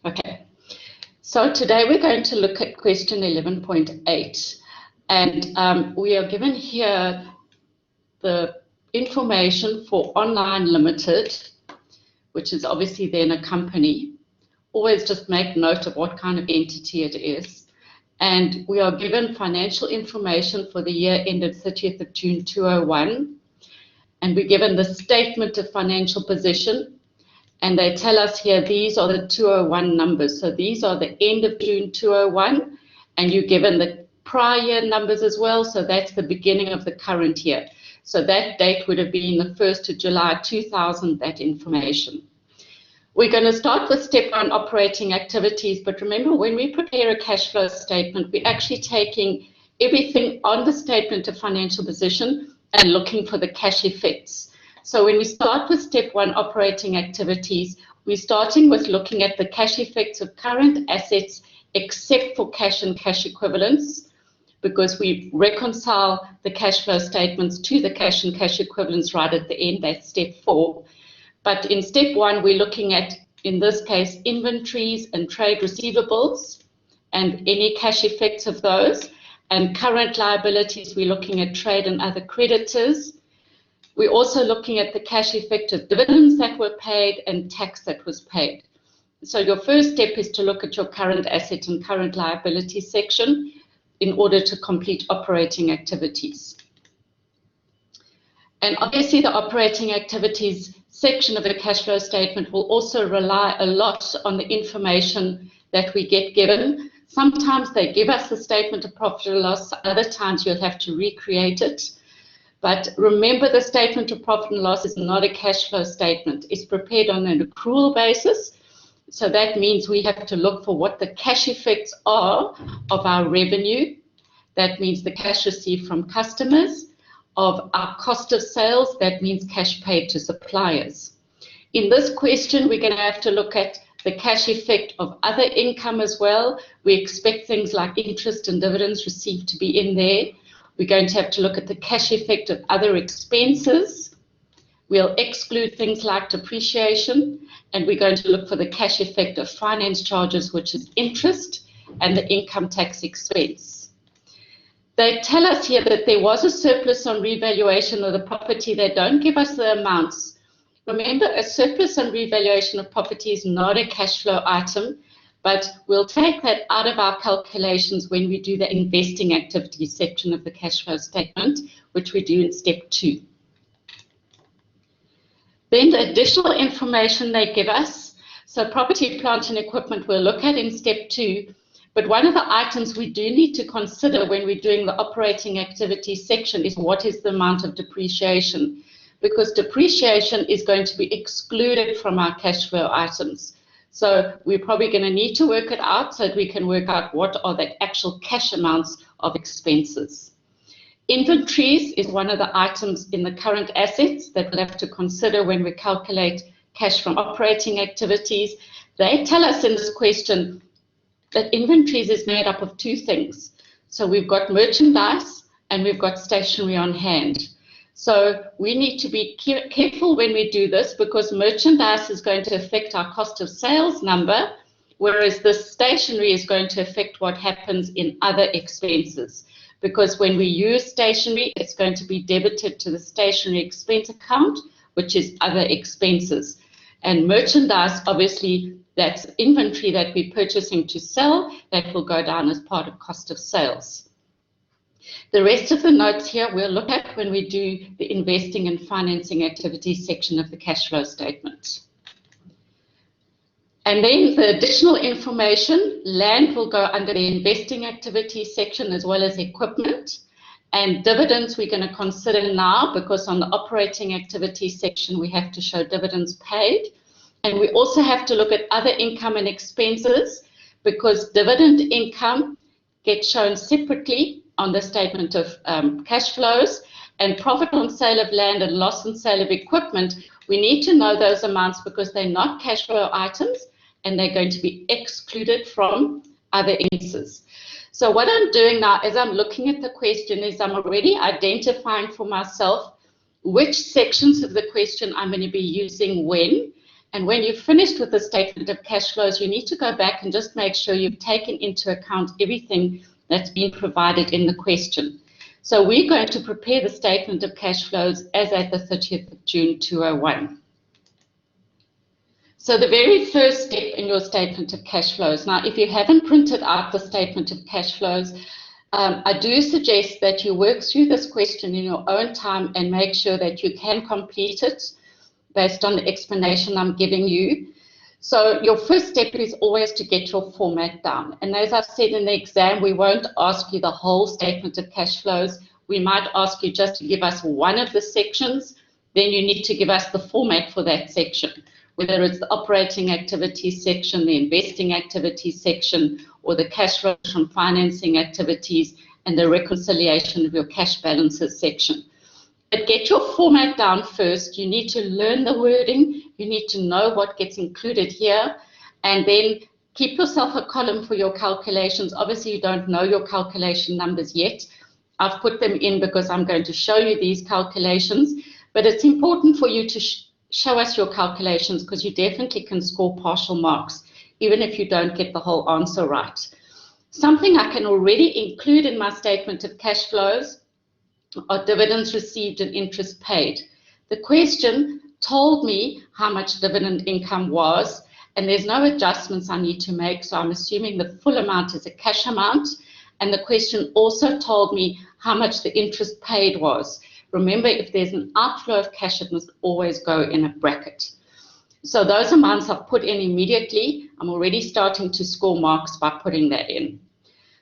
Okay, so today we're going to look at question 11.8, and we are given here the information for Online Limited, which is obviously then a company. Always just make note of what kind of entity it is. And we are given financial information for the year ended 30th of June 2001, and we're given the statement of financial position. And they tell us here, these are the 201 numbers. So these are the end of June 201, and you're given the prior year numbers as well. So that's the beginning of the current year. So that date would have been the 1st of July 2000, that information. We're going to start with step 1, operating activities. But remember, when we prepare a cash flow statement, we're actually taking everything on the statement of financial position and looking for the cash effects. So when we start with step 1, operating activities, we're starting with looking at the cash effects of current assets except for cash and cash equivalents, because we reconcile the cash flow statements to the cash and cash equivalents right at the end. That's step 4. But in step 1, we're looking at, in this case, inventories and trade receivables and any cash effects of those. And current liabilities, we're looking at trade and other creditors. We're also looking at the cash effect of dividends that were paid and tax that was paid. So your first step is to look at your current asset and current liability section in order to complete operating activities. And obviously the operating activities section of the cash flow statement will also rely a lot on the information that we get given. Sometimes they give us the statement of profit or loss, other times you'll have to recreate it. But remember, the statement of profit and loss is not a cash flow statement. It's prepared on an accrual basis. So that means we have to look for what the cash effects are of our revenue. That means the cash received from customers, of our cost of sales. That means cash paid to suppliers. In this question, we're going to have to look at the cash effect of other income as well. We expect things like interest and dividends received to be in there. We're going to have to look at the cash effect of other expenses. We'll exclude things like depreciation, and we're going to look for the cash effect of finance charges, which is interest, and the income tax expense. They tell us here that there was a surplus on revaluation of the property. They don't give us the amounts. Remember, a surplus on revaluation of property is not a cash flow item, but we'll take that out of our calculations when we do the investing activities section of the cash flow statement, which we do in step 2. Then the additional information they give us, so property, plant and equipment we'll look at in step 2, but one of the items we do need to consider when we're doing the operating activities section is what is the amount of depreciation, because depreciation is going to be excluded from our cash flow items. So we're probably going to need to work it out so that we can work out what are the actual cash amounts of expenses. Inventories is one of the items in the current assets that we'll have to consider when we calculate cash from operating activities. They tell us in this question that inventories is made up of 2 things. So we've got merchandise and we've got stationery on hand. So we need to be careful when we do this, because merchandise is going to affect our cost of sales number, whereas the stationery is going to affect what happens in other expenses. Because when we use stationery, it's going to be debited to the stationery expense account, which is other expenses. And merchandise, obviously, that's inventory that we're purchasing to sell, that will go down as part of cost of sales. The rest of the notes here we'll look at when we do the investing and financing activities section of the cash flow statement. And then the additional information, land will go under the investing activities section as well as equipment. And dividends we're going to consider now, because on the operating activities section we have to show dividends paid. And we also have to look at other income and expenses, because dividend income gets shown separately on the statement of cash flows, and profit on sale of land and loss on sale of equipment, we need to know those amounts because they're not cash flow items and they're going to be excluded from other expenses. So what I'm doing now as I'm looking at the question is I'm already identifying for myself which sections of the question I'm going to be using when, And when you've finished with the statement of cash flows, you need to go back and just make sure you've taken into account everything that's been provided in the question. So we're going to prepare the statement of cash flows as at the 30th of June 2001. So the very first step in your statement of cash flows, now if you haven't printed out the statement of cash flows, I do suggest that you work through this question in your own time and make sure that you can complete it based on the explanation I'm giving you. So your first step is always to get your format down. And as I've said in the exam, we won't ask you the whole statement of cash flows. We might ask you just to give us one of the sections. Then you need to give us the format for that section, whether it's the operating activities section, the investing activities section, or the cash flows from financing activities and the reconciliation of your cash balances section. But get your format down first. You need to learn the wording. You need to know what gets included here, and then keep yourself a column for your calculations. Obviously, you don't know your calculation numbers yet. I've put them in because I'm going to show you these calculations, but it's important for you to show us your calculations because you definitely can score partial marks, even if you don't get the whole answer right. Something I can already include in my statement of cash flows are dividends received and interest paid. The question told me how much dividend income was, and there's no adjustments I need to make, so I'm assuming the full amount is a cash amount. And the question also told me how much the interest paid was. Remember, if there's an outflow of cash, it must always go in a bracket. So those amounts I've put in immediately. I'm already starting to score marks by putting that in.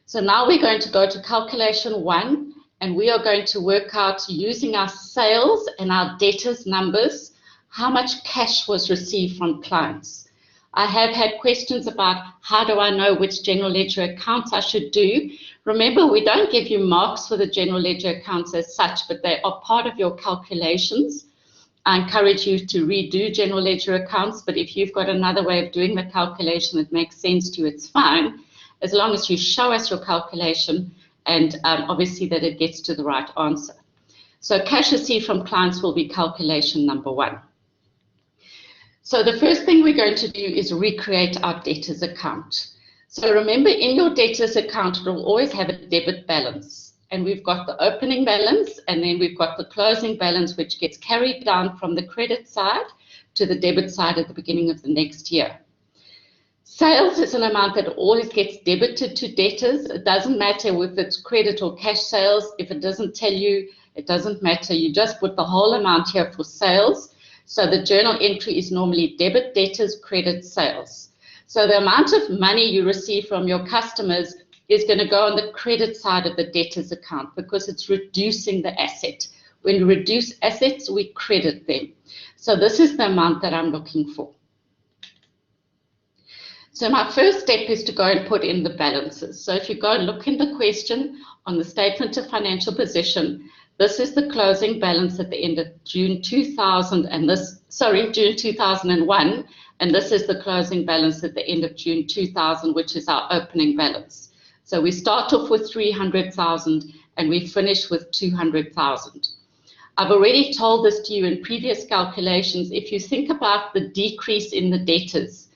So now we're going to go to calculation 1, and we are going to work out, using our sales and our debtors numbers, how much cash was received from clients. I have had questions about how do I know which general ledger accounts I should do. Remember, we don't give you marks for the general ledger accounts as such, but they are part of your calculations. I encourage you to redo general ledger accounts, but if you've got another way of doing the calculation that makes sense to you, it's fine, as long as you show us your calculation and obviously that it gets to the right answer. So cash received from clients will be calculation number 1. So the first thing we're going to do is recreate our debtors account. So remember, in your debtors account, it will always have a debit balance. And we've got the opening balance, and then we've got the closing balance, which gets carried down from the credit side to the debit side at the beginning of the next year. Sales is an amount that always gets debited to debtors. It doesn't matter if it's credit or cash sales. If it doesn't tell you, it doesn't matter. You just put the whole amount here for sales. So the journal entry is normally debit, debtors, credit, sales. So the amount of money you receive from your customers is going to go on the credit side of the debtors account because it's reducing the asset. When we reduce assets, we credit them. So this is the amount that I'm looking for. So my first step is to go and put in the balances. So if you go and look in the question on the statement of financial position, this is the closing balance at the end of June 2000 and June 2001, and this is the closing balance at the end of June 2000, which is our opening balance. So we start off with 300,000 and we finish with 200,000. I've already told this to you in previous calculations. If you think about the decrease in the debtors,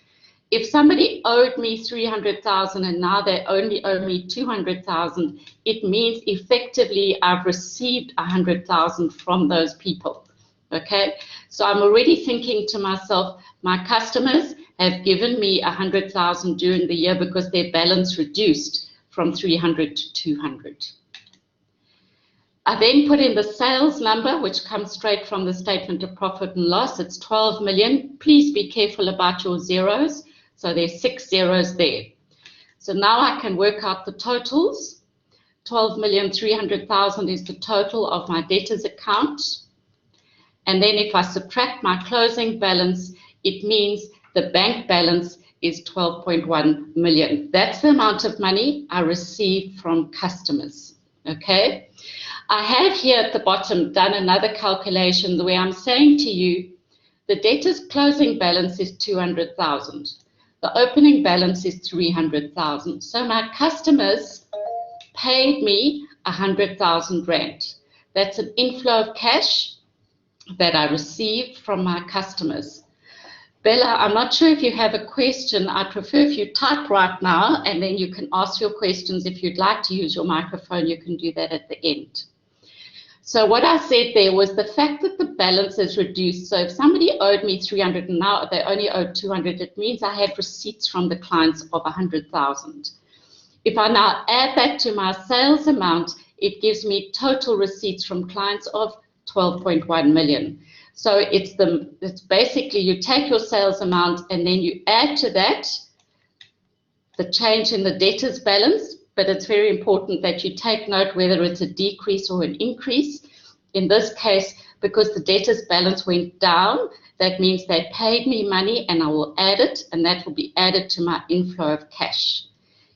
if somebody owed me 300,000 and now they only owe me 200,000, it means effectively I've received 100,000 from those people. Okay, so I'm already thinking to myself, my customers have given me 100,000 during the year because their balance reduced from 300 to 200. I then put in the sales number, which comes straight from the statement of profit and loss. It's 12 million. Please be careful about your zeros. So there's 6 zeros there. So now I can work out the totals. 12,300,000 is the total of my debtors account. And then if I subtract my closing balance, it means the bank balance is 12.1 million. That's the amount of money I received from customers. Okay. I have here at the bottom done another calculation where I'm saying to you, the debtors closing balance is 200,000. The opening balance is 300,000. So my customers paid me 100,000 rand. That's an inflow of cash that I received from my customers. Bella, I'm not sure if you have a question. I prefer if you type right now, and then you can ask your questions. If you'd like to use your microphone, you can do that at the end. So what I said there was the fact that the balance is reduced. So if somebody owed me 300 and now they only owed 200, it means I had receipts from the clients of 100,000. If I now add that to my sales amount, it gives me total receipts from clients of 12.1 million. So it's basically you take your sales amount and then you add to that the change in the debtors balance, but it's very important that you take note whether it's a decrease or an increase. In this case, because the debtors balance went down, that means they paid me money and I will add it, and that will be added to my inflow of cash.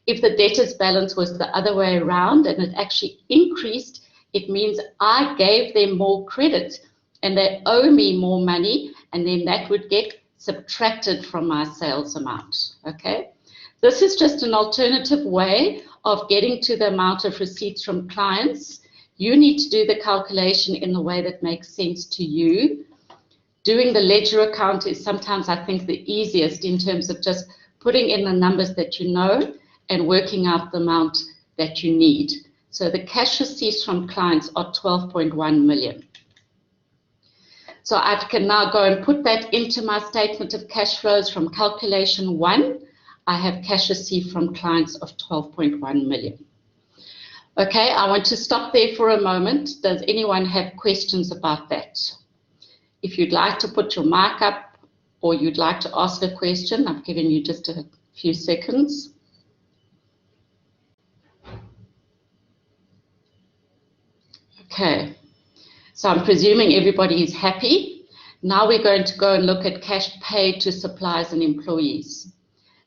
If the debtors balance was the other way around and it actually increased, it means I gave them more credit and they owe me more money, and then that would get subtracted from my sales amount, okay? This is just an alternative way of getting to the amount of receipts from clients. You need to do the calculation in the way that makes sense to you. Doing the ledger account is sometimes, I think, the easiest in terms of just putting in the numbers that you know and working out the amount that you need. So the cash receipts from clients are 12.1 million. So I can now go and put that into my statement of cash flows from calculation 1. I have cash received from clients of 12.1 million. Okay, I want to stop there for a moment. Does anyone have questions about that? If you'd like to put your mic up or you'd like to ask a question, I've given you just a few seconds. Okay, so I'm presuming everybody is happy. Now we're going to go and look at cash paid to suppliers and employees.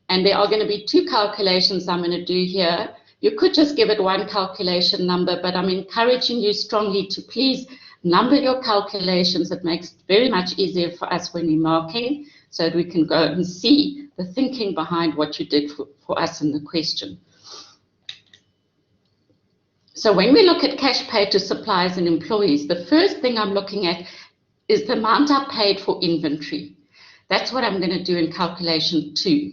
And there are going to be 2 calculations I'm going to do here. You could just give it one calculation number, but I'm encouraging you strongly to please number your calculations. It makes it very much easier for us when we're marking, so that we can go and see the thinking behind what you did for us in the question. So when we look at cash paid to suppliers and employees, the first thing I'm looking at is the amount I paid for inventory. That's what I'm going to do in calculation 2.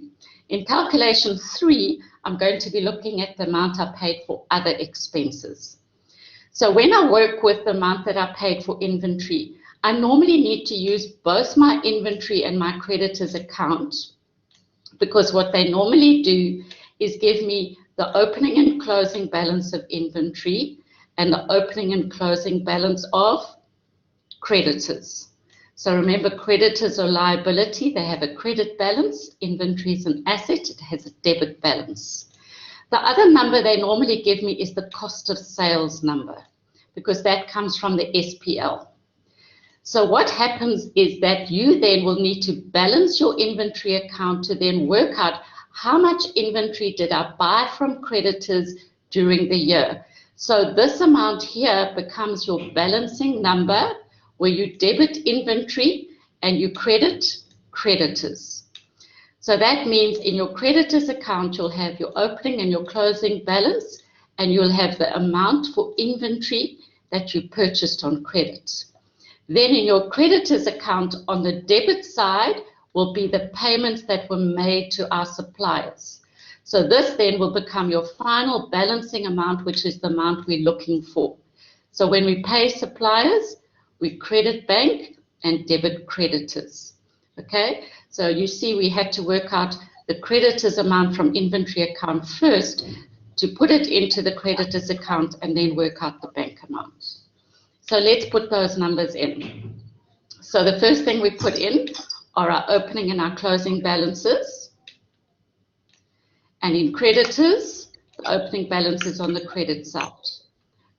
In calculation 3, I'm going to be looking at the amount I paid for other expenses. So when I work with the amount that I paid for inventory, I normally need to use both my inventory and my creditors account, because what they normally do is give me the opening and closing balance of inventory and the opening and closing balance of creditors. So remember, creditors are liability. They have a credit balance. Inventory is an asset. It has a debit balance. The other number they normally give me is the cost of sales number, because that comes from the SPL. So what happens is that you then will need to balance your inventory account to then work out how much inventory did I buy from creditors during the year. So this amount here becomes your balancing number, where you debit inventory and you credit creditors. So that means in your creditors account, you'll have your opening and your closing balance, and you'll have the amount for inventory that you purchased on credit. Then in your creditors account on the debit side will be the payments that were made to our suppliers. So this then will become your final balancing amount, which is the amount we're looking for. So when we pay suppliers, we credit bank and debit creditors. Okay, so you see we had to work out the creditors amount from inventory account first to put it into the creditors account and then work out the bank amount. So let's put those numbers in. So the first thing we put in are our opening and our closing balances. And in creditors, the opening balance is on the credit side.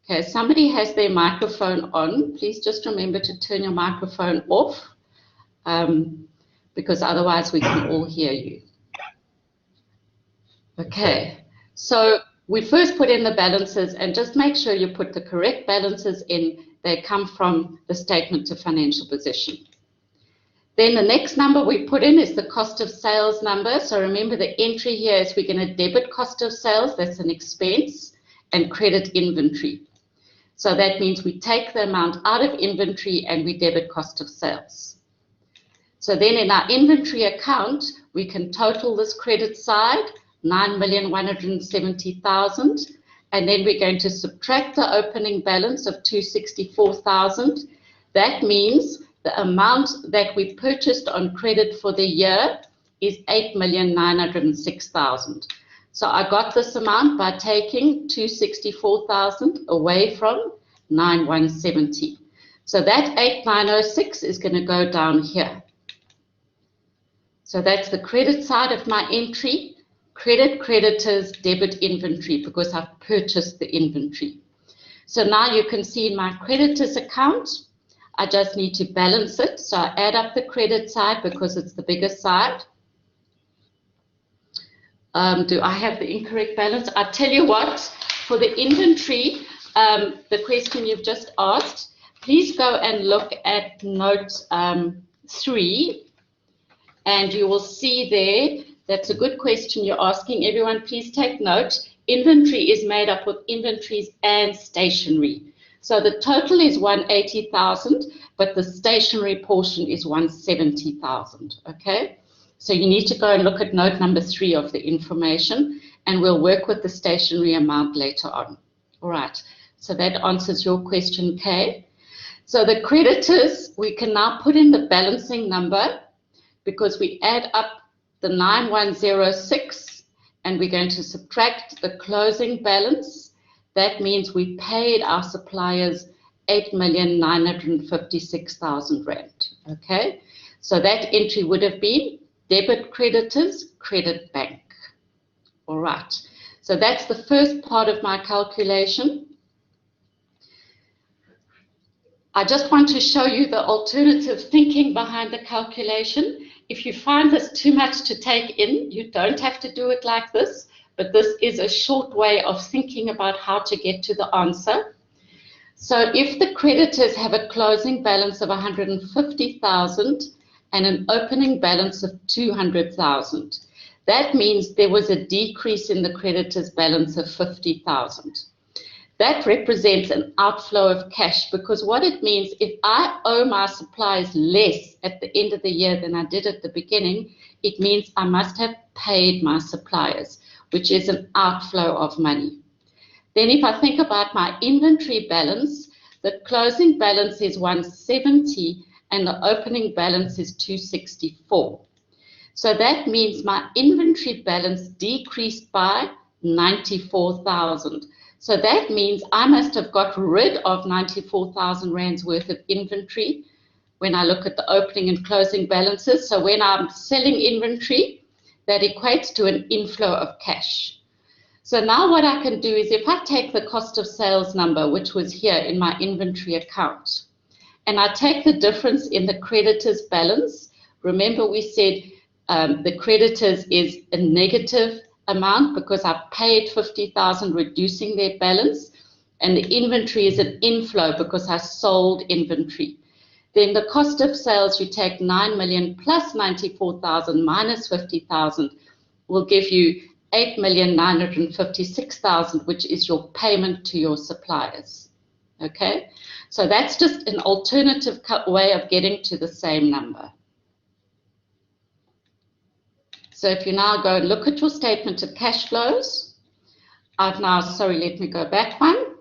Okay, somebody has their microphone on. Please just remember to turn your microphone off, because otherwise we can all hear you. Okay, so we first put in the balances, and just make sure you put the correct balances in. They come from the statement of financial position. Then the next number we put in is the cost of sales number. So remember, the entry here is we're going to debit cost of sales, that's an expense, and credit inventory. So that means we take the amount out of inventory and we debit cost of sales. So then in our inventory account, we can total this credit side, 9,170,000, and then we're going to subtract the opening balance of 264,000. That means the amount that we purchased on credit for the year is 8,906,000. So I got this amount by taking 264,000 away from 9,170. So that 8,906 is going to go down here. So that's the credit side of my entry, credit, creditors, debit, inventory, because I've purchased the inventory. So now you can see in my creditors account, I just need to balance it. So I add up the credit side because it's the biggest side. Do I have the incorrect balance? I'll tell you what, for the inventory, the question you've just asked, please go and look at note 3, and you will see there, that's a good question you're asking. Everyone, please take note. Inventory is made up of inventories and stationery. So the total is 180,000, but the stationery portion is 170,000, okay? So you need to go and look at note number 3 of the information, and we'll work with the stationery amount later on. All right, so that answers your question, Kay. So the creditors, we can now put in the balancing number because we add up the 9,106 and we're going to subtract the closing balance. That means we paid our suppliers 8,956,000 rand. Okay, so that entry would have been debit creditors, credit bank. All right, so that's the first part of my calculation. I just want to show you the alternative thinking behind the calculation. If you find this too much to take in, you don't have to do it like this, but this is a short way of thinking about how to get to the answer. So if the creditors have a closing balance of 150,000 and an opening balance of 200,000, that means there was a decrease in the creditors' balance of 50,000. That represents an outflow of cash, because what it means, if I owe my suppliers less at the end of the year than I did at the beginning, it means I must have paid my suppliers, which is an outflow of money. Then if I think about my inventory balance, the closing balance is 170 and the opening balance is 264. So that means my inventory balance decreased by 94,000. So that means I must have got rid of 94,000 rands worth of inventory when I look at the opening and closing balances. So when I'm selling inventory, that equates to an inflow of cash. So now what I can do is if I take the cost of sales number, which was here in my inventory account, and I take the difference in the creditors balance. Remember we said the creditors is a negative amount because I paid 50,000 reducing their balance, and the inventory is an inflow because I sold inventory. Then the cost of sales, you take 9 million plus 94,000 minus 50,000 will give you 8,956,000, which is your payment to your suppliers. Okay, so that's just an alternative way of getting to the same number. So if you now go and look at your statement of cash flows, I've now, sorry, let me go back one.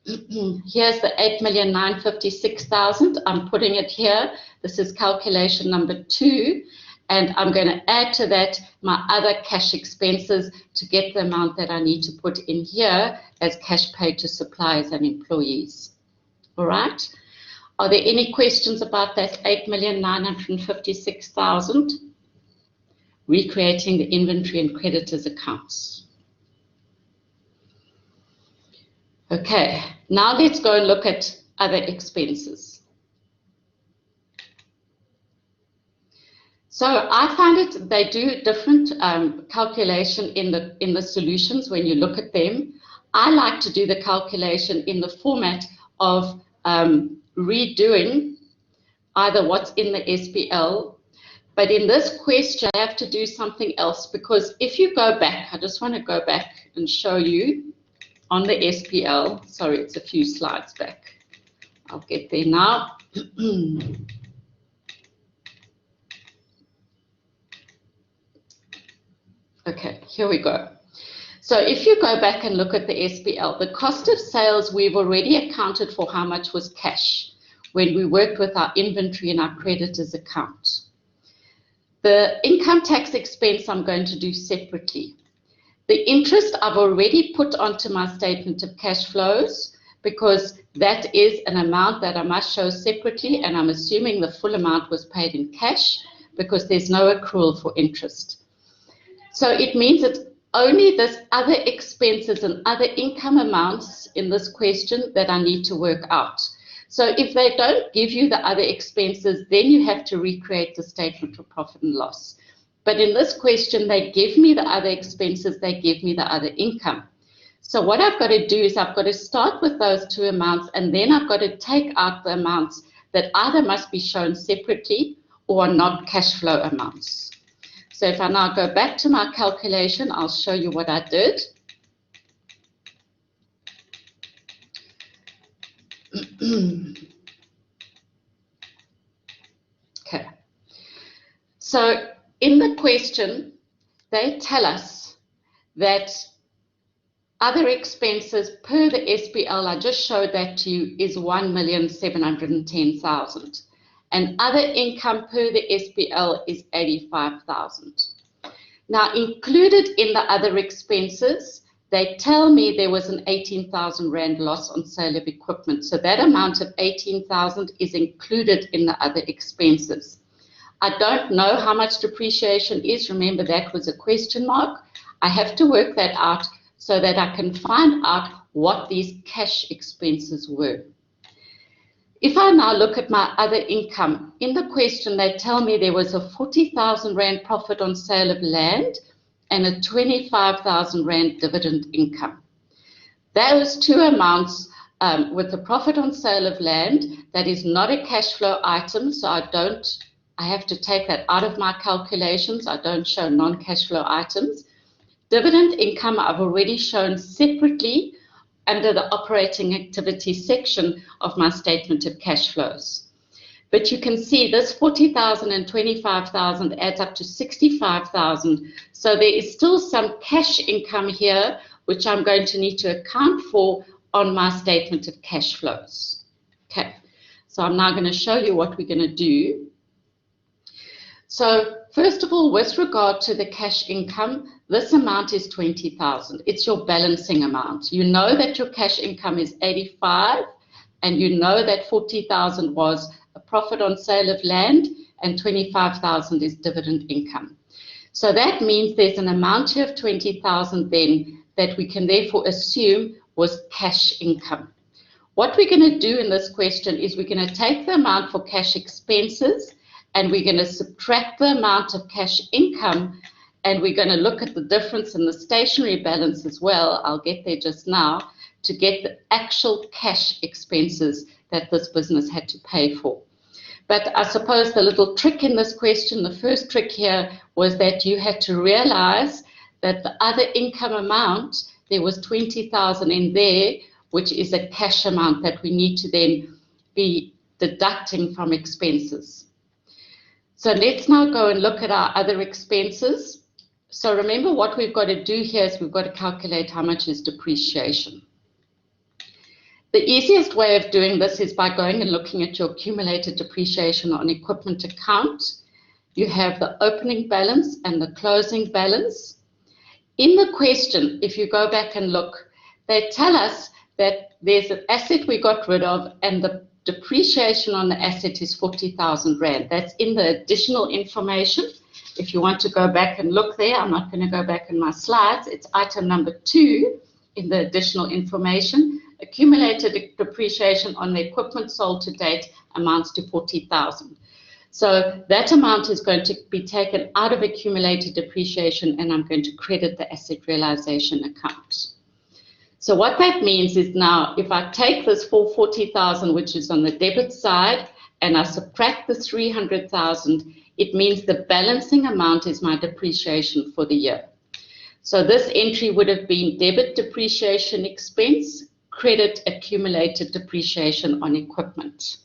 Here's the 8,956,000. I'm putting it here. This is calculation number 2. And I'm going to add to that my other cash expenses to get the amount that I need to put in here as cash paid to suppliers and employees. All right. Are there any questions about that 8,956,000? Recreating the inventory and creditors accounts. Okay, now let's go and look at other expenses. So I find it, they do different calculation in the solutions when you look at them. I like to do the calculation in the format of redoing either what's in the SPL. But in this question, I have to do something else, because if you go back, I just want to go back and show you on the SPL. Sorry, it's a few slides back. I'll get there now. Okay, here we go. So if you go back and look at the SPL, the cost of sales, we've already accounted for how much was cash when we worked with our inventory and our creditors account. The income tax expense I'm going to do separately. The interest I've already put onto my statement of cash flows because that is an amount that I must show separately, and I'm assuming the full amount was paid in cash because there's no accrual for interest. So it means it's only this other expenses and other income amounts in this question that I need to work out. So if they don't give you the other expenses, then you have to recreate the statement of profit and loss. But in this question, they give me the other expenses, they give me the other income. So what I've got to do is I've got to start with those two amounts, and then I've got to take out the amounts that either must be shown separately or are not cash flow amounts. So if I now go back to my calculation, I'll show you what I did. Okay. So in the question, they tell us that other expenses per the SPL, I just showed that to you, is 1,710,000. And other income per the SPL is 85,000. Now, included in the other expenses, they tell me there was an 18,000 Rand loss on sale of equipment. So that amount of 18,000 is included in the other expenses. I don't know how much depreciation is. Remember, that was a question mark. I have to work that out so that I can find out what these cash expenses were. If I now look at my other income, in the question they tell me there was a 40,000 Rand profit on sale of land and a 25,000 Rand dividend income. Those two amounts, with the profit on sale of land, that is not a cash flow item, so I have to take that out of my calculations. I don't show non-cash flow items. Dividend income I've already shown separately under the operating activity section of my statement of cash flows. But you can see this 40,000 and 25,000 adds up to 65,000. So there is still some cash income here, which I'm going to need to account for on my statement of cash flows. Okay, so I'm now going to show you what we're going to do. So first of all, with regard to the cash income, this amount is 20,000. It's your balancing amount. You know that your cash income is 85, and you know that 40,000 was a profit on sale of land, and 25,000 is dividend income. So that means there's an amount here of 20,000 then that we can therefore assume was cash income. What we're going to do in this question is we're going to take the amount for cash expenses, and we're going to subtract the amount of cash income, and we're going to look at the difference in the stationary balance as well. I'll get there just now to get the actual cash expenses that this business had to pay for. But I suppose the little trick in this question, the first trick here, was that you had to realize that the other income amount, there was 20,000 in there, which is a cash amount that we need to then be deducting from expenses. So let's now go and look at our other expenses. So remember, what we've got to do here is we've got to calculate how much is depreciation. The easiest way of doing this is by going and looking at your accumulated depreciation on equipment account. You have the opening balance and the closing balance. In the question, if you go back and look, they tell us that there's an asset we got rid of, and the depreciation on the asset is 40,000 Rand. That's in the additional information. If you want to go back and look there, I'm not going to go back in my slides. It's item number 2 in the additional information. Accumulated depreciation on the equipment sold to date amounts to 40,000. So that amount is going to be taken out of accumulated depreciation, and I'm going to credit the asset realization account. So what that means is now, if I take this 440,000, which is on the debit side, and I subtract the 300,000, it means the balancing amount is my depreciation for the year. So this entry would have been debit depreciation expense, credit accumulated depreciation on equipment.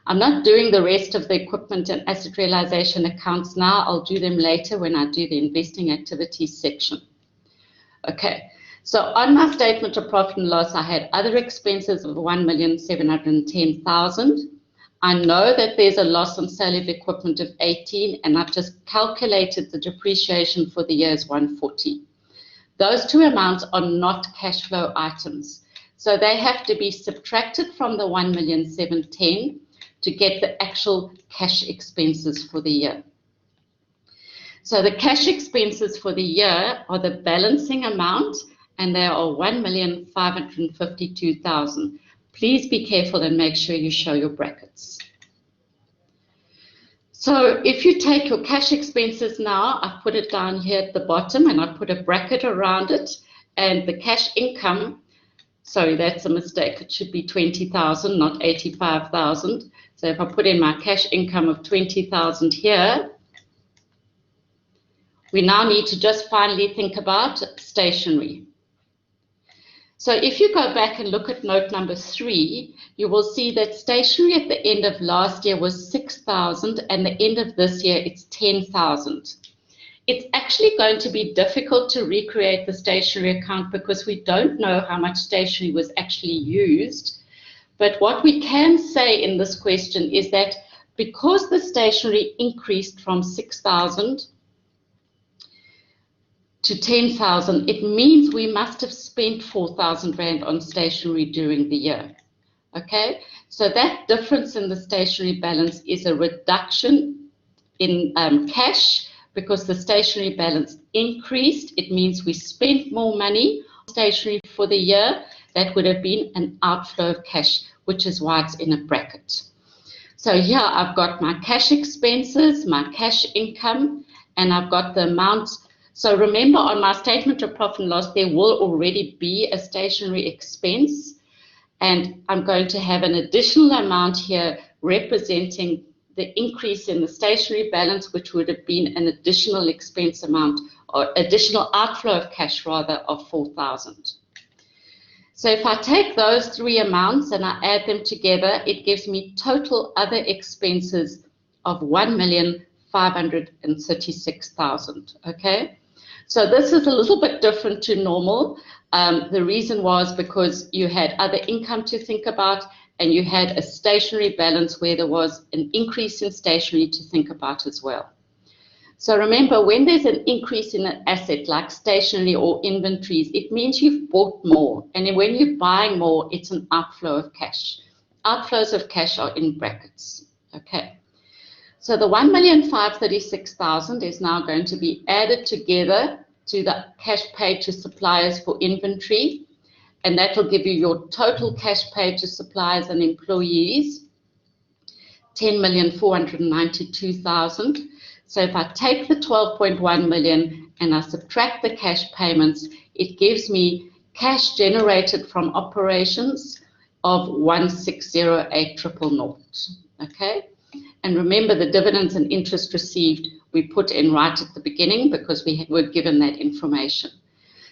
I'm not doing the rest of the equipment and asset realization accounts now. I'll do them later when I do the investing activities section. Okay, so on my statement of profit and loss, I had other expenses of 1,710,000. I know that there's a loss on sale of equipment of 18, and I've just calculated the depreciation for the year as 140. Those two amounts are not cash flow items. So they have to be subtracted from the 1,710,000 to get the actual cash expenses for the year. So the cash expenses for the year are the balancing amount, and they are 1,552,000. Please be careful and make sure you show your brackets. So if you take your cash expenses now, I've put it down here at the bottom and I put a bracket around it, and the cash income, sorry, that's a mistake. It should be 20,000, not 85,000. So if I put in my cash income of 20,000 here, we now need to just finally think about stationery. So if you go back and look at note number 3, you will see that stationery at the end of last year was 6,000 and the end of this year it's 10,000. It's actually going to be difficult to recreate the stationery account because we don't know how much stationery was actually used. But what we can say in this question is that because the stationery increased from 6,000 to 10,000, it means we must have spent 4,000 Rand on stationery during the year. Okay, so that difference in the stationery balance is a reduction in cash because the stationery balance increased. It means we spent more money on stationery for the year. That would have been an outflow of cash, which is why it's in a bracket. So here I've got my cash expenses, my cash income, and I've got the amount. So remember, on my statement of profit and loss, there will already be a stationery expense, and I'm going to have an additional amount here representing the increase in the stationery balance, which would have been an additional expense amount, or additional outflow of cash rather, of 4,000. So if I take those three amounts and I add them together, it gives me total other expenses of 1,536,000. Okay, so this is a little bit different to normal. The reason was because you had other income to think about, and you had a stationery balance where there was an increase in stationery to think about as well. So remember, when there's an increase in an asset like stationery or inventories, it means you've bought more. And when you're buying more, it's an outflow of cash. Outflows of cash are in brackets. Okay. So the 1,536,000 is now going to be added together to the cash paid to suppliers for inventory. And that will give you your total cash paid to suppliers and employees, 10,492,000. So if I take the 12.1 million and I subtract the cash payments, it gives me cash generated from operations of 1,608,000. Okay, and remember the dividends and interest received we put in right at the beginning because we were given that information.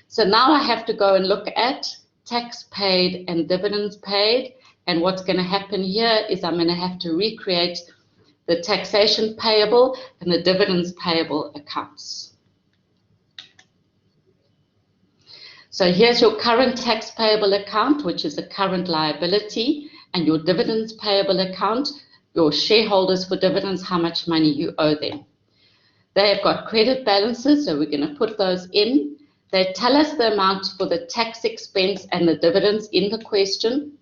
So now I have to go and look at tax paid and dividends paid, and what's going to happen here is I'm going to have to recreate the taxation payable and the dividends payable accounts. So here's your current tax payable account, which is a current liability, and your dividends payable account, your shareholders for dividends, how much money you owe them. They have got credit balances, so we're going to put those in. They tell us the amount for the tax expense and the dividends in the question.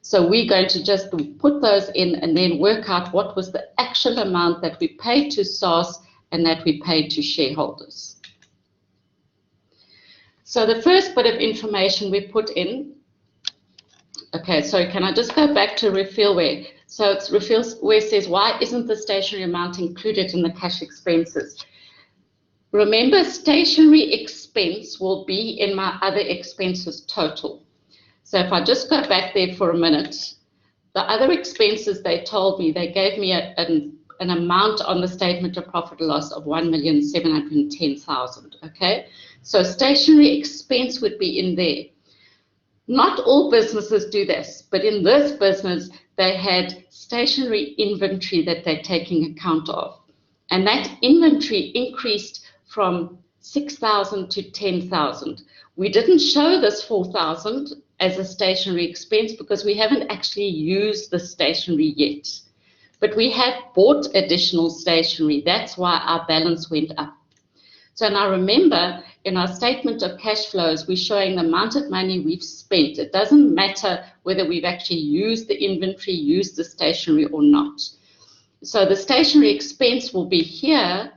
So we're going to just put those in and then work out what was the actual amount that we paid to SARS and that we paid to shareholders. So the first bit of information we put in, okay, so can I just go back to Refillware? So it's Refillware says, why isn't the stationery amount included in the cash expenses? Remember, stationery expense will be in my other expenses total. So if I just go back there for a minute, the other expenses they told me, they gave me an amount on the statement of profit or loss of 1,710,000. Okay, so stationery expense would be in there. Not all businesses do this, but in this business, they had stationary inventory that they're taking account of. And that inventory increased from 6,000 to 10,000. We didn't show this 4,000 as a stationary expense because we haven't actually used the stationery yet. But we have bought additional stationery. That's why our balance went up. So now remember, in our statement of cash flows, we're showing the amount of money we've spent. It doesn't matter whether we've actually used the inventory, used the stationery or not. So the stationery expense will be here,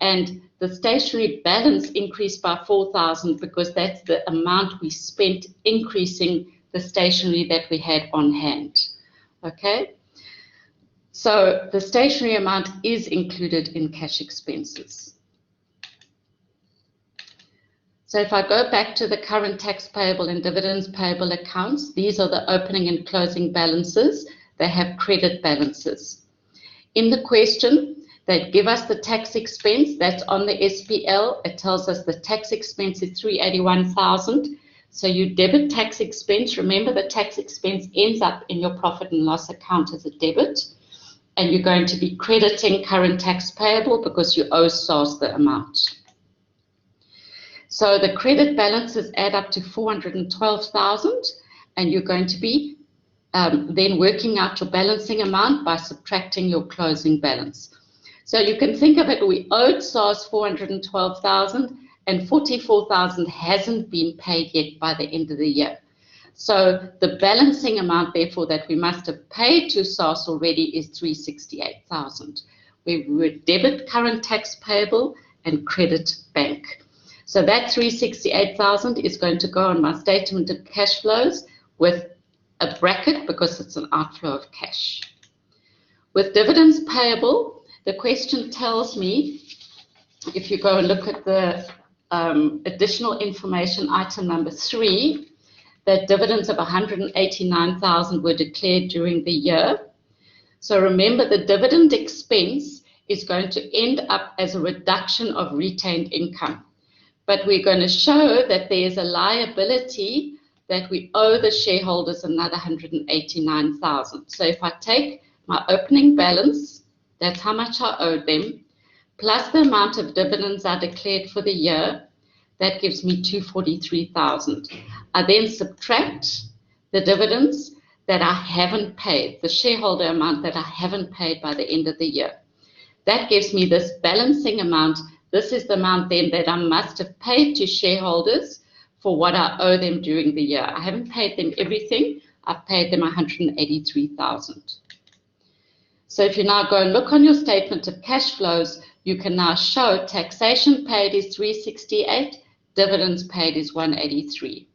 and the stationery balance increased by 4,000 because that's the amount we spent increasing the stationery that we had on hand. Okay? So the stationery amount is included in cash expenses. So if I go back to the current tax payable and dividends payable accounts, these are the opening and closing balances. They have credit balances. In the question, they give us the tax expense. That's on the SPL. It tells us the tax expense is 381,000. So you debit tax expense. Remember, the tax expense ends up in your profit and loss account as a debit. And you're going to be crediting current tax payable because you owe SARS the amount. So the credit balances add up to 412,000, and you're going to be then working out your balancing amount by subtracting your closing balance. So you can think of it, we owed SARS 412,000 and 44,000 hasn't been paid yet by the end of the year. So the balancing amount, therefore, that we must have paid to SARS already is 368,000. We would debit current tax payable and credit bank. So that 368,000 is going to go on my statement of cash flows with a bracket because it's an outflow of cash. With dividends payable, the question tells me, if you go and look at the additional information item number 3, that dividends of 189,000 were declared during the year. So remember, the dividend expense is going to end up as a reduction of retained income. But we're going to show that there's a liability that we owe the shareholders another 189,000. So if I take my opening balance, that's how much I owed them, plus the amount of dividends I declared for the year, that gives me 243,000. I then subtract the dividends that I haven't paid, the shareholder amount that I haven't paid by the end of the year. That gives me this balancing amount. This is the amount then that I must have paid to shareholders for what I owe them during the year. I haven't paid them everything. I've paid them 183,000. So if you now go and look on your statement of cash flows, you can now show taxation paid is 368, dividends paid is 183.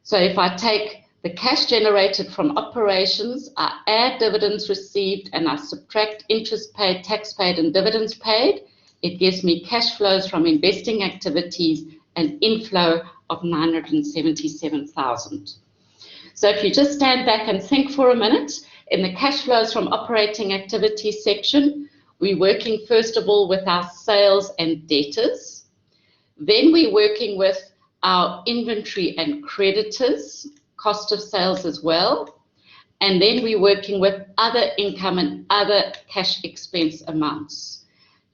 So if I take the cash generated from operations, I add dividends received, and I subtract interest paid, tax paid, and dividends paid, it gives me cash flows from investing activities, an inflow of 977,000. So if you just stand back and think for a minute, in the cash flows from operating activities section, we're working first of all with our sales and debtors. Then we're working with our inventory and creditors, cost of sales as well. And then we're working with other income and other cash expense amounts.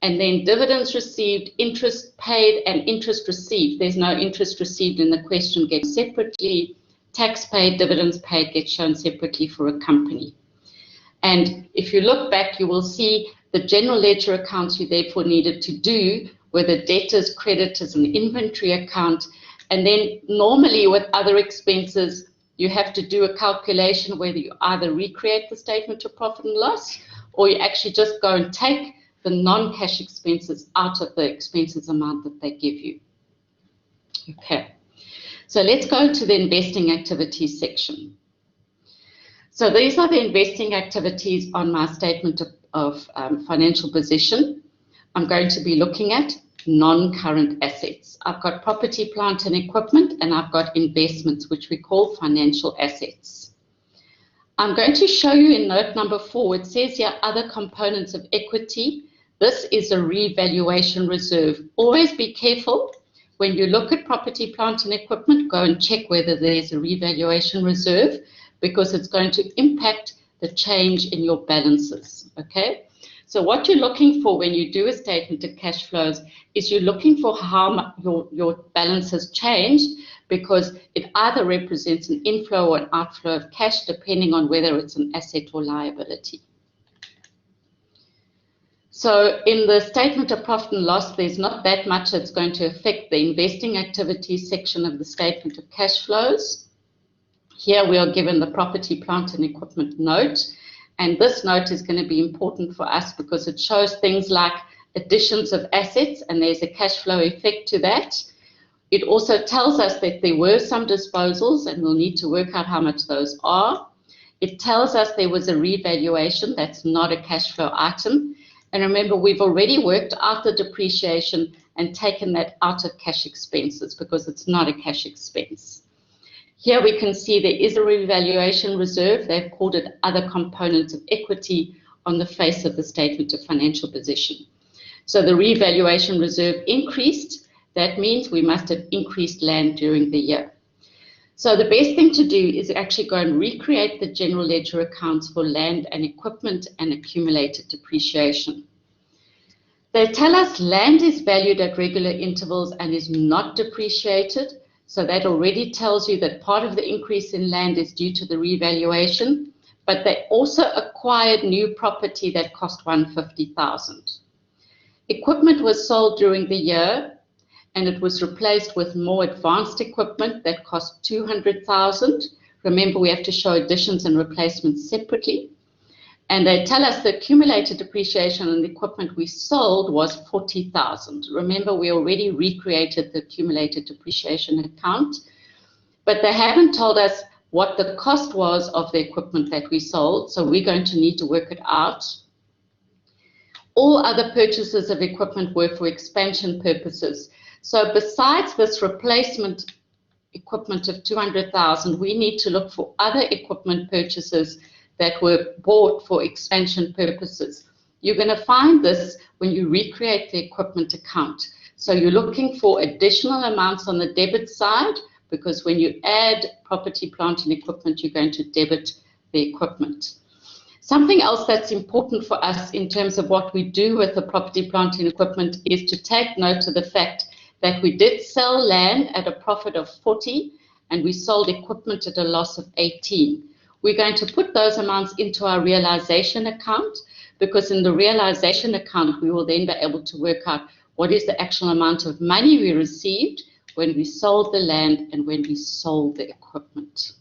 And then dividends received, interest paid, and interest received. There's no interest received in the question, gets separately. Tax paid, dividends paid get shown separately for a company. And if you look back, you will see the general ledger accounts you therefore needed to do were the debtors, creditors, and inventory account. And then normally with other expenses, you have to do a calculation whether you either recreate the statement of profit and loss, or you actually just go and take the non-cash expenses out of the expenses amount that they give you. Okay, so let's go to the investing activities section. So these are the investing activities on my statement of financial position. I'm going to be looking at non-current assets. I've got property, plant and equipment, and I've got investments, which we call financial assets. I'm going to show you in note number 4, it says here other components of equity. This is a revaluation reserve. Always be careful when you look at property, plant and equipment, go and check whether there's a revaluation reserve, because it's going to impact the change in your balances, okay? So what you're looking for when you do a statement of cash flows is you're looking for how much your balance has changed, because it either represents an inflow or an outflow of cash, depending on whether it's an asset or liability. So in the statement of profit and loss, there's not that much that's going to affect the investing activities section of the statement of cash flows. Here we are given the property, plant and equipment note. And this note is going to be important for us because it shows things like additions of assets, and there's a cash flow effect to that. It also tells us that there were some disposals, and we'll need to work out how much those are. It tells us there was a revaluation. That's not a cash flow item. And remember, we've already worked out the depreciation and taken that out of cash expenses because it's not a cash expense. Here we can see there is a revaluation reserve. They've called it other components of equity on the face of the statement of financial position. So the revaluation reserve increased. That means we must have increased land during the year. So the best thing to do is actually go and recreate the general ledger accounts for land and equipment and accumulated depreciation. They tell us land is valued at regular intervals and is not depreciated. So that already tells you that part of the increase in land is due to the revaluation, but they also acquired new property that cost $150,000. Equipment was sold during the year, and it was replaced with more advanced equipment that cost $200,000. Remember, we have to show additions and replacements separately. And they tell us the accumulated depreciation on the equipment we sold was $40,000. Remember, we already recreated the accumulated depreciation account, but they haven't told us what the cost was of the equipment that we sold, so we're going to need to work it out. All other purchases of equipment were for expansion purposes. So besides this replacement equipment of $200,000, we need to look for other equipment purchases that were bought for expansion purposes. You're going to find this when you recreate the equipment account. So you're looking for additional amounts on the debit side, because when you add property, plant and equipment, you're going to debit the equipment. Something else that's important for us in terms of what we do with the property, plant and equipment is to take note of the fact that we did sell land at a profit of 40 and we sold equipment at a loss of 18. We're going to put those amounts into our realization account, because in the realization account, we will then be able to work out what is the actual amount of money we received when we sold the land and when we sold the equipment.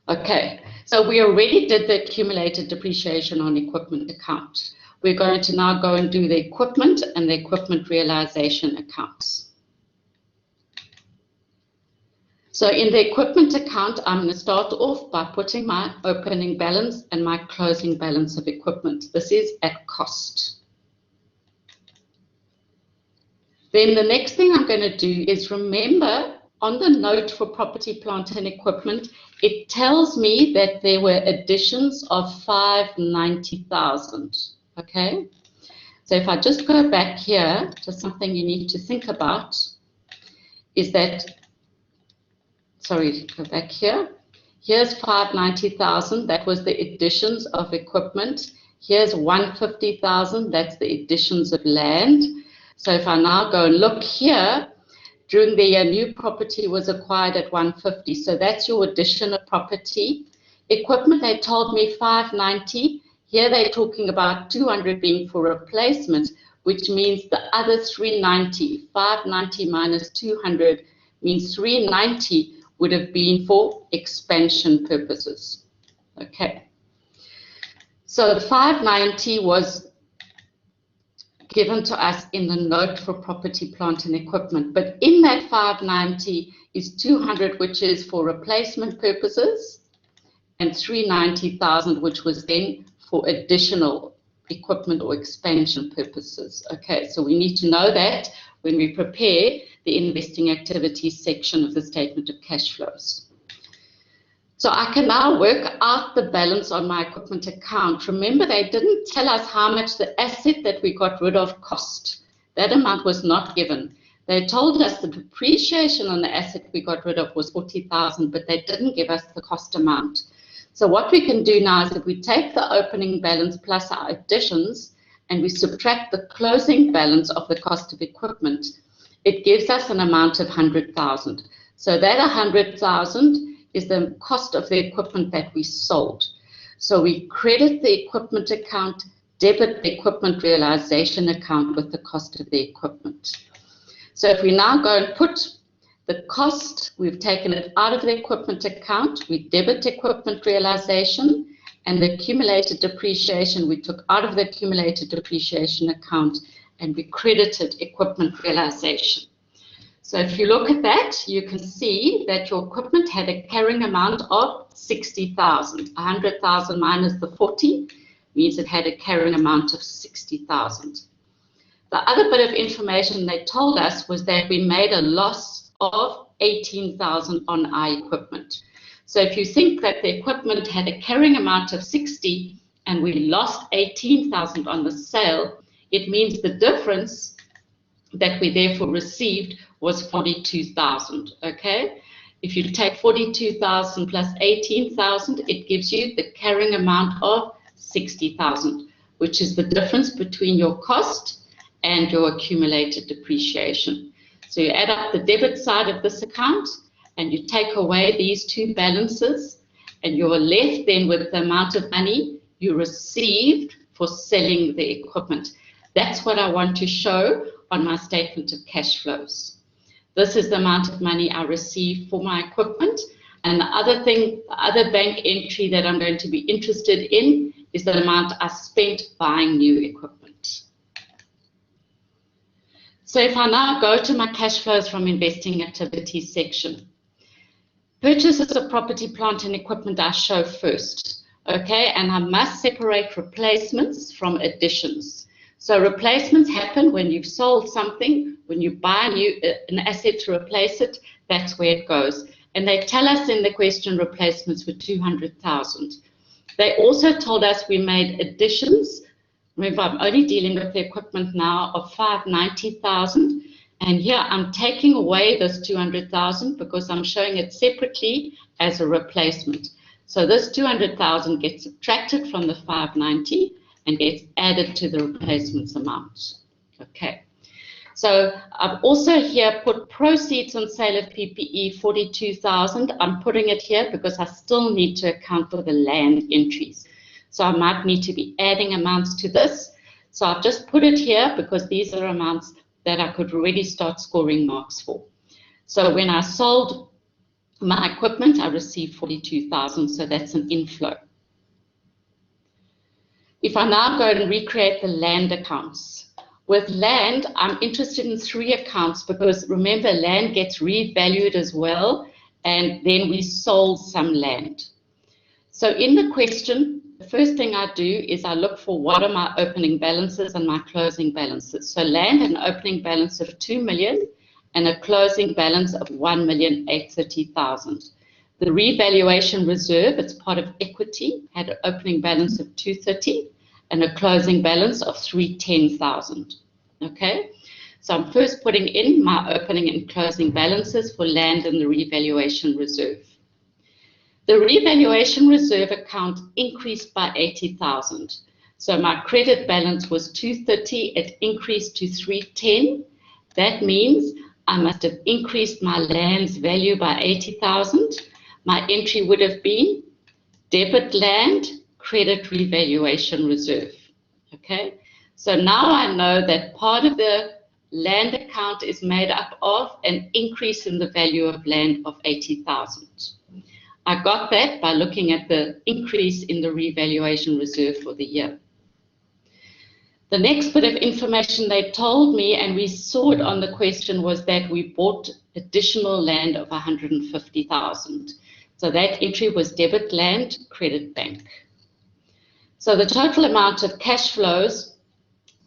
Okay, so we already did the accumulated depreciation on equipment account. We're going to now go and do the equipment and the equipment realization accounts. So in the equipment account, I'm going to start off by putting my opening balance and my closing balance of equipment. This is at cost. Then the next thing I'm going to do is, remember, on the note for property, plant and equipment, it tells me that there were additions of $590,000. Okay, so if I just go back here to something you need to think about is that, sorry, go back here. Here's $590,000, that was the additions of equipment. Here's $150,000, that's the additions of land. So if I now go and look here, during the year, new property was acquired at $150,000, so that's your addition of property. Equipment, they told me $590,000. Here they're talking about $200,000 being for replacement, which means the other $390,000. $590,000 minus $200,000 means $390,000 would have been for expansion purposes. Okay. So the $590,000 was given to us in the note for property, plant and equipment. But in that $590,000 is $200,000, which is for replacement purposes, and $390,000, which was then for additional equipment or expansion purposes. Okay, so we need to know that when we prepare the investing activities section of the statement of cash flows. So I can now work out the balance on my equipment account. Remember, they didn't tell us how much the asset that we got rid of cost. That amount was not given. They told us the depreciation on the asset we got rid of was $40,000, but they didn't give us the cost amount. So what we can do now is if we take the opening balance plus our additions and we subtract the closing balance of the cost of equipment, it gives us an amount of 100,000. So that 100,000 is the cost of the equipment that we sold. So we credit the equipment account, debit the equipment realization account with the cost of the equipment. So if we now go and put the cost, we've taken it out of the equipment account, we debit equipment realization, and the accumulated depreciation we took out of the accumulated depreciation account, and we credited equipment realization. So if you look at that, you can see that your equipment had a carrying amount of 60,000. 100,000 minus the 40 means it had a carrying amount of 60,000. The other bit of information they told us was that we made a loss of 18,000 on our equipment. So if you think that the equipment had a carrying amount of 60 and we lost 18,000 on the sale, it means the difference that we therefore received was 42,000, okay? If you take 42,000 plus 18,000, it gives you the carrying amount of 60,000, which is the difference between your cost and your accumulated depreciation. So you add up the debit side of this account and you take away these two balances and you're left then with the amount of money you received for selling the equipment. That's what I want to show on my statement of cash flows. This is the amount of money I received for my equipment. And the other thing, the other bank entry that I'm going to be interested in is the amount I spent buying new equipment. So if I now go to my cash flows from investing activities section, purchases of property, plant and equipment I show first, okay? And I must separate replacements from additions. So replacements happen when you've sold something, when you buy an asset to replace it, that's where it goes. And they tell us in the question replacements were 200,000. They also told us we made additions. Remember, I'm only dealing with the equipment now of 590,000. And here I'm taking away this 200,000 because I'm showing it separately as a replacement. So this 200,000 gets subtracted from the 590 and gets added to the replacements amount. Okay. So I've also here put proceeds on sale of PPE, 42,000. I'm putting it here because I still need to account for the land entries. So I might need to be adding amounts to this. So I've just put it here because these are amounts that I could already start scoring marks for. So when I sold my equipment, I received 42,000, so that's an inflow. If I now go and recreate the land accounts, with land, I'm interested in 3 accounts because remember, land gets revalued as well, and then we sold some land. So in the question, the first thing I do is I look for what are my opening balances and my closing balances. So land had an opening balance of 2 million and a closing balance of 1,830,000. The revaluation reserve, it's part of equity, had an opening balance of 230 and a closing balance of 310,000. Okay, so I'm first putting in my opening and closing balances for land and the revaluation reserve. The revaluation reserve account increased by 80,000. So my credit balance was 230, it increased to 310. That means I must have increased my land's value by 80,000. My entry would have been debit land, credit revaluation reserve. Okay, so now I know that part of the land account is made up of an increase in the value of land of 80,000. I got that by looking at the increase in the revaluation reserve for the year. The next bit of information they told me, and we saw it on the question, was that we bought additional land of 150,000. So that entry was debit land, credit bank. So the total amount of cash flows,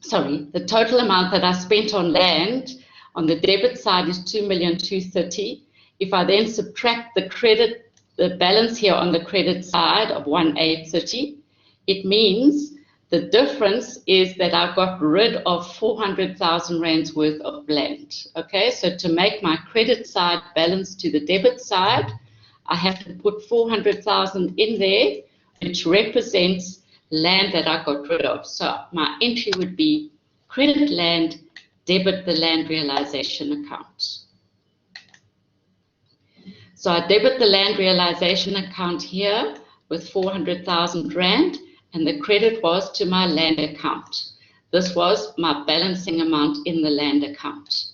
the total amount that I spent on land on the debit side is 2,230,000. If I then subtract the balance here on the credit side of 1,830,000, it means the difference is that I got rid of 400,000 rands worth of land. Okay, so to make my credit side balance to the debit side, I have to put 400,000 in there, which represents land that I got rid of. So my entry would be credit land, debit the land realization account. So I debit the land realization account here with 400,000 Rand, and the credit was to my land account. This was my balancing amount in the land account.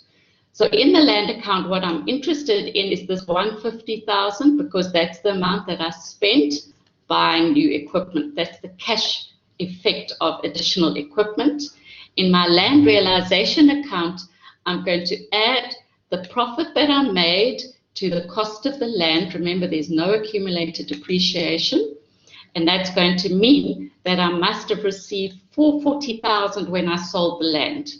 So in the land account, what I'm interested in is this 150,000, because that's the amount that I spent buying new equipment. That's the cash effect of additional equipment. In my land realization account, I'm going to add the profit that I made to the cost of the land. Remember, there's no accumulated depreciation. And that's going to mean that I must have received 440,000 when I sold the land.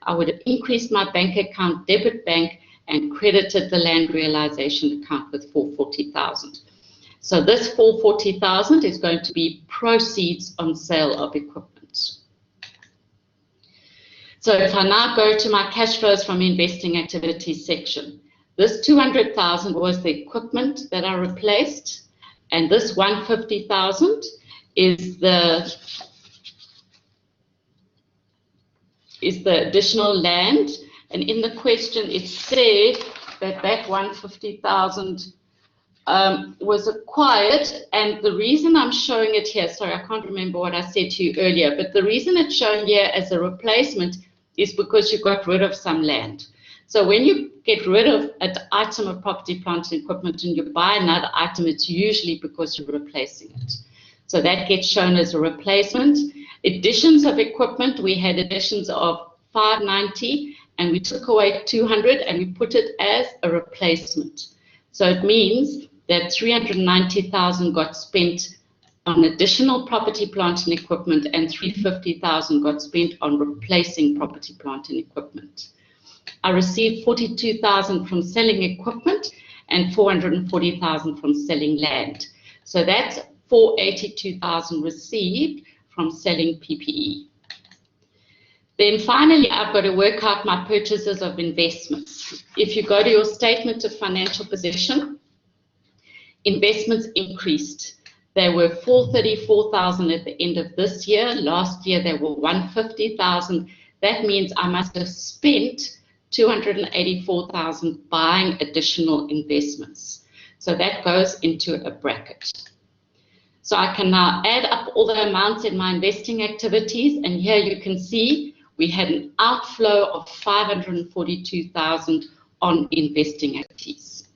I would have increased my bank account, debit bank, and credited the land realization account with 440,000. So this 440,000 is going to be proceeds on sale of equipment. So if I now go to my cash flows from investing activities section, this 200,000 was the equipment that I replaced, and this 150,000 is the additional land. And in the question, it said that that 150,000 was acquired, and the reason I'm showing it here, sorry, I can't remember what I said to you earlier, but the reason it's shown here as a replacement is because you got rid of some land. So when you get rid of an item of property, plant, and equipment, and you buy another item, it's usually because you're replacing it. So that gets shown as a replacement. Additions of equipment, we had additions of 590, and we took away 200, and we put it as a replacement. So it means that 390,000 got spent on additional property, plant, and equipment, and 350,000 got spent on replacing property, plant, and equipment. I received 42,000 from selling equipment and 440,000 from selling land. So that's 482,000 received from selling PPE. Then finally, I've got to work out my purchases of investments. If you go to your statement of financial position, investments increased. There were 434,000 at the end of this year. Last year, there were 150,000. That means I must have spent 284,000 buying additional investments. So that goes into a bracket. So I can now add up all the amounts in my investing activities, and here you can see we had an outflow of 542,000 on investing activities.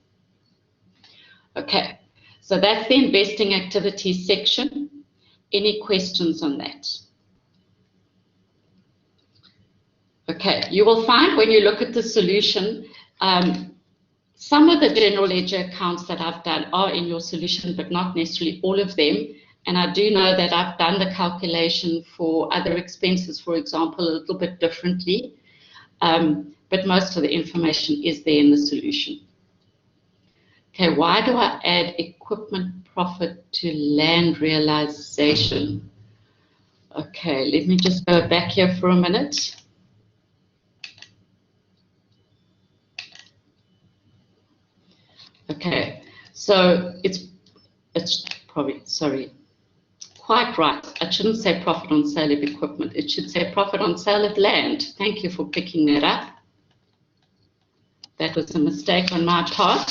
Okay, so that's the investing activities section. Any questions on that? Okay, you will find when you look at the solution, some of the general ledger accounts that I've done are in your solution, but not necessarily all of them. And I do know that I've done the calculation for other expenses, for example, a little bit differently. But most of the information is there in the solution. Okay, why do I add equipment profit to land realization? Okay, let me just go back here for a minute. Okay, so it's probably, sorry, quite right. I shouldn't say profit on sale of equipment. It should say profit on sale of land. Thank you for picking that up. That was a mistake on my part.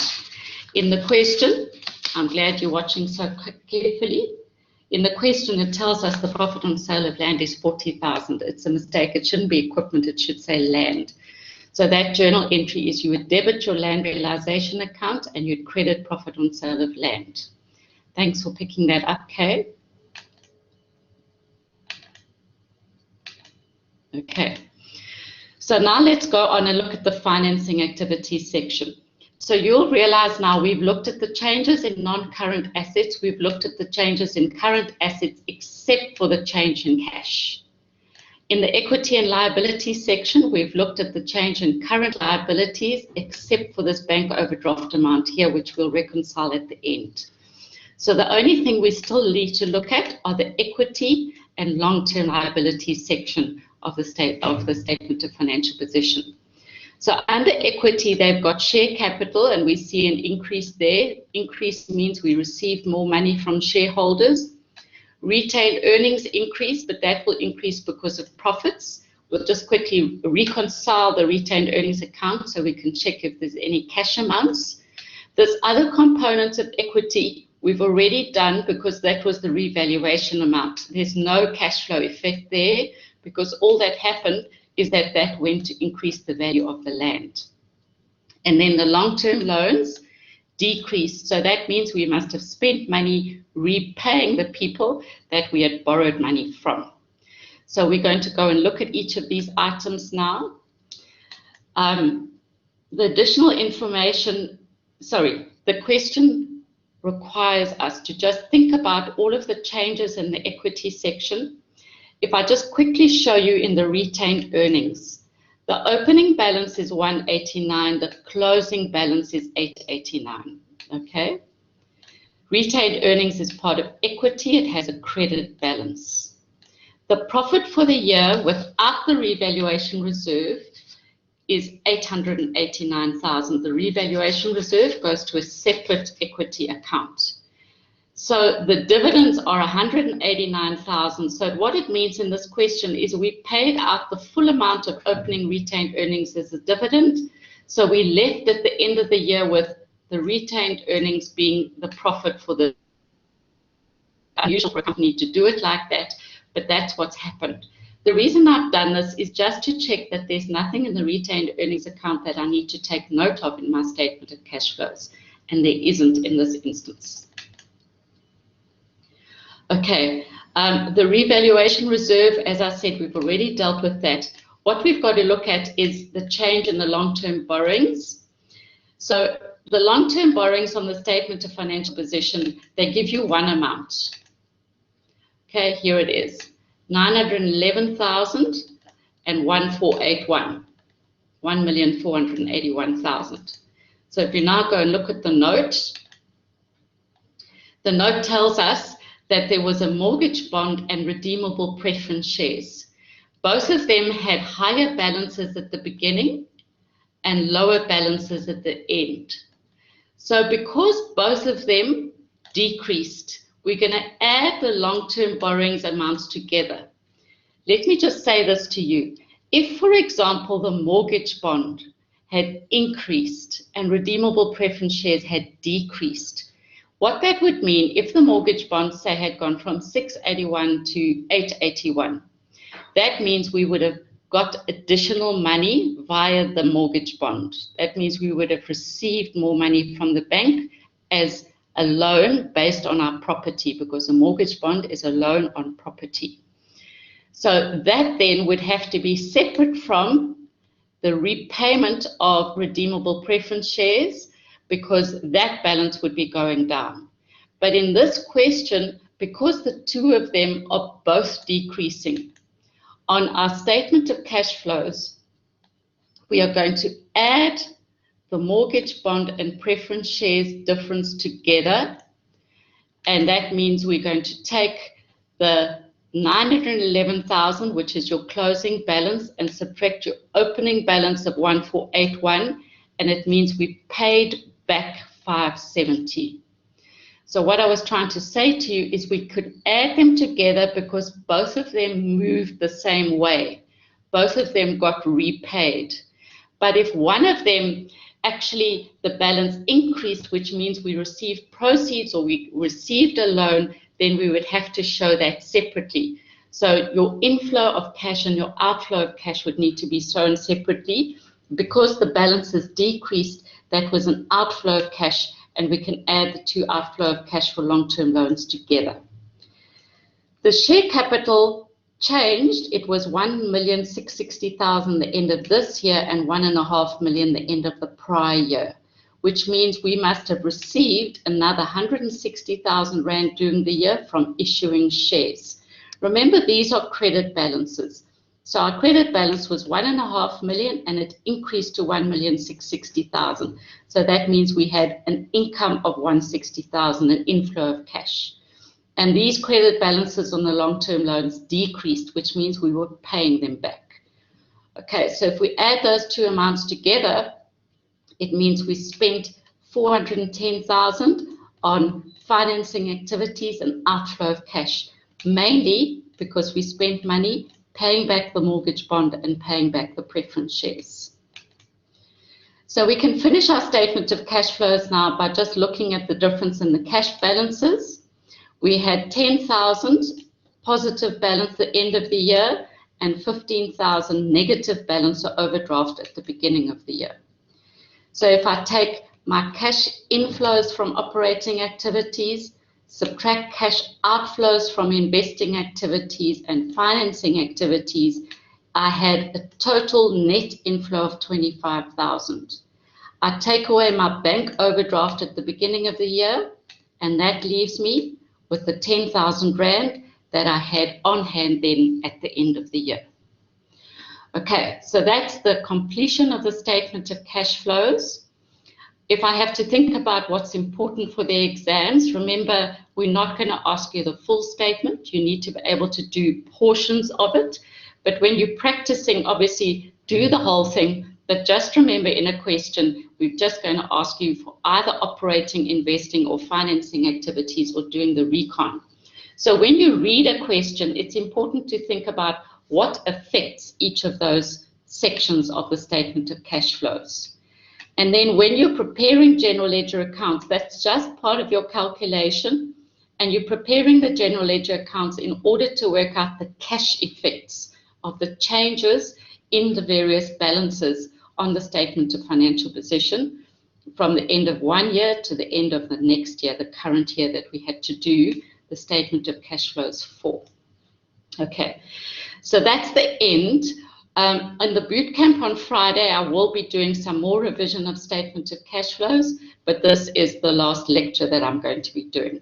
In the question, I'm glad you're watching so carefully. In the question, it tells us the profit on sale of land is 40,000. It's a mistake. It shouldn't be equipment. It should say land. So that journal entry is you would debit your land realization account and you'd credit profit on sale of land. Thanks for picking that up, Kay. Okay. So now let's go on and look at the financing activities section. So you'll realize now we've looked at the changes in non-current assets. We've looked at the changes in current assets except for the change in cash. In the equity and liability section, we've looked at the change in current liabilities except for this bank overdraft amount here, which we'll reconcile at the end. So the only thing we still need to look at are the equity and long-term liabilities section of the statement of financial position. So under equity, they've got share capital, and we see an increase there. Increase means we received more money from shareholders. Retained earnings increase, but that will increase because of profits. We'll just quickly reconcile the retained earnings account so we can check if there's any cash amounts. There's other components of equity we've already done because that was the revaluation amount. There's no cash flow effect there because all that happened is that that went to increase the value of the land. And then the long-term loans decreased. So that means we must have spent money repaying the people that we had borrowed money from. So we're going to go and look at each of these items now. The additional information, the question requires us to just think about all of the changes in the equity section. If I just quickly show you in the retained earnings, the opening balance is 189, the closing balance is 889, okay? Retained earnings is part of equity, it has a credit balance. The profit for the year without the revaluation reserve is 889,000. The revaluation reserve goes to a separate equity account. So the dividends are 189,000. So what it means in this question is we paid out the full amount of opening retained earnings as a dividend. So we left at the end of the year with the retained earnings being the profit for the unusual for a company to do it like that, but that's what's happened. The reason I've done this is just to check that there's nothing in the retained earnings account that I need to take note of in my statement of cash flows, and there isn't in this instance. Okay, the revaluation reserve, as I said, we've already dealt with that. What we've got to look at is the change in the long-term borrowings. So the long-term borrowings on the statement of financial position, they give you one amount. Okay, here it is, 911,000 and 1481, 1,481,000. So if you now go and look at the note tells us that there was a mortgage bond and redeemable preference shares. Both of them had higher balances at the beginning and lower balances at the end. So because both of them decreased, we're going to add the long-term borrowings amounts together. Let me just say this to you. If, for example, the mortgage bond had increased and redeemable preference shares had decreased, what that would mean, if the mortgage bond, say, had gone from 681 to 881, that means we would have got additional money via the mortgage bond. That means we would have received more money from the bank as a loan based on our property, because a mortgage bond is a loan on property. So that then would have to be separate from the repayment of redeemable preference shares, because that balance would be going down. But in this question, because the two of them are both decreasing, on our statement of cash flows, we are going to add the mortgage bond and preference shares difference together, and that means we're going to take the 911,000, which is your closing balance, and subtract your opening balance of 1481, and it means we paid back 570. So what I was trying to say to you is we could add them together because both of them moved the same way. Both of them got repaid. But if one of them actually the balance increased, which means we received proceeds or we received a loan, then we would have to show that separately. So your inflow of cash and your outflow of cash would need to be shown separately. Because the balance has decreased, that was an outflow of cash, and we can add the two outflow of cash for long-term loans together. The share capital changed. It was 1,660,000 the end of this year and 1.5 million the end of the prior year, which means we must have received another 160,000 Rand during the year from issuing shares. Remember, these are credit balances. So our credit balance was 1.5 million and it increased to 1,660,000. So that means we had an income of 160,000, an inflow of cash. And these credit balances on the long-term loans decreased, which means we were paying them back. Okay, so if we add those two amounts together, it means we spent 410,000 on financing activities and outflow of cash, mainly because we spent money paying back the mortgage bond and paying back the preference shares. So we can finish our statement of cash flows now by just looking at the difference in the cash balances. We had 10,000 positive balance at the end of the year and 15,000 negative balance or overdraft at the beginning of the year. So if I take my cash inflows from operating activities, subtract cash outflows from investing activities and financing activities, I had a total net inflow of 25,000. I take away my bank overdraft at the beginning of the year, and that leaves me with the 10,000 Rand that I had on hand then at the end of the year. Okay, so that's the completion of the statement of cash flows. If I have to think about what's important for the exams, remember, we're not going to ask you the full statement. You need to be able to do portions of it. But when you're practicing, obviously, do the whole thing. But just remember, in a question, we're just going to ask you for either operating, investing, or financing activities, or doing the recon. So when you read a question, it's important to think about what affects each of those sections of the statement of cash flows. And then when you're preparing general ledger accounts, that's just part of your calculation, and you're preparing the general ledger accounts in order to work out the cash effects of the changes in the various balances on the statement of financial position from the end of one year to the end of the next year, the current year that we had to do the statement of cash flows for. Okay, so that's the end. In the boot camp on Friday, I will be doing some more revision of statement of cash flows, but this is the last lecture that I'm going to be doing.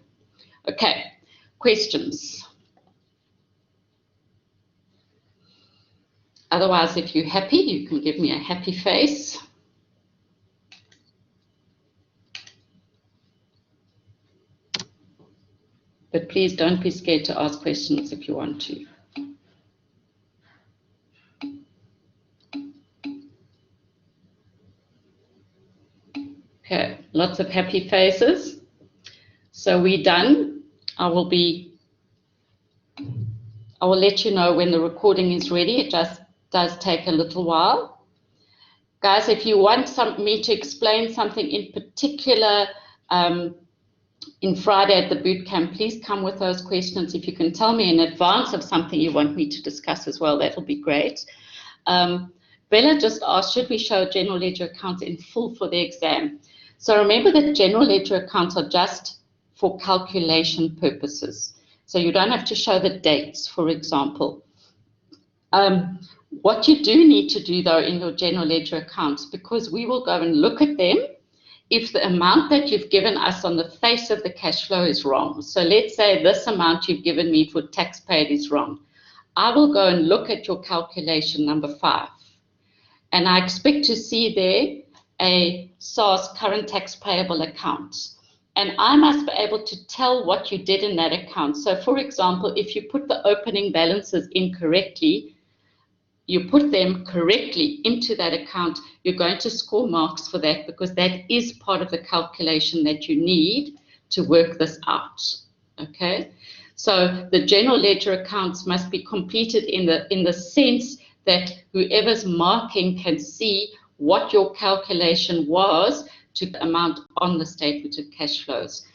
Okay, questions? Otherwise, if you're happy, you can give me a happy face. But please don't be scared to ask questions if you want to. Okay, lots of happy faces. So we're done. I will let you know when the recording is ready. It just does take a little while. Guys, if you want me to explain something in particular in Friday at the boot camp, please come with those questions. If you can tell me in advance of something you want me to discuss as well, that'll be great. Bella just asked, should we show general ledger accounts in full for the exam? So remember that general ledger accounts are just for calculation purposes. So you don't have to show the dates, for example. What you do need to do, though, in your general ledger accounts, because we will go and look at them, if the amount that you've given us on the face of the cash flow is wrong. So let's say this amount you've given me for tax paid is wrong. I will go and look at your calculation number 5. And I expect to see there a SARS current tax payable account. And I must be able to tell what you did in that account. So for example, if you put the opening balances incorrectly, you put them correctly into that account, you're going to score marks for that because that is part of the calculation that you need to work this out. Okay? So the general ledger accounts must be completed in the sense that whoever's marking can see what your calculation was to the amount on the statement of cash flows.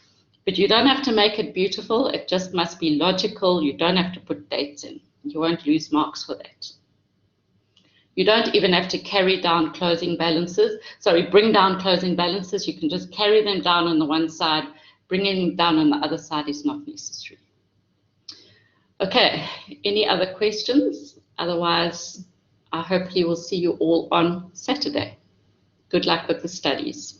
But you don't have to make it beautiful, it just must be logical. You don't have to put dates in. You won't lose marks for that. You don't even have to carry down closing balances. Bring down closing balances. You can just carry them down on the one side. Bringing them down on the other side is not necessary. Okay, any other questions? Otherwise, I hopefully will see you all on Saturday. Good luck with the studies.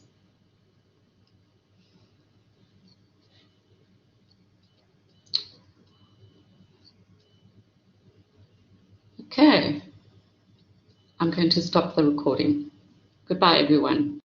Okay, I'm going to stop the recording. Goodbye, everyone.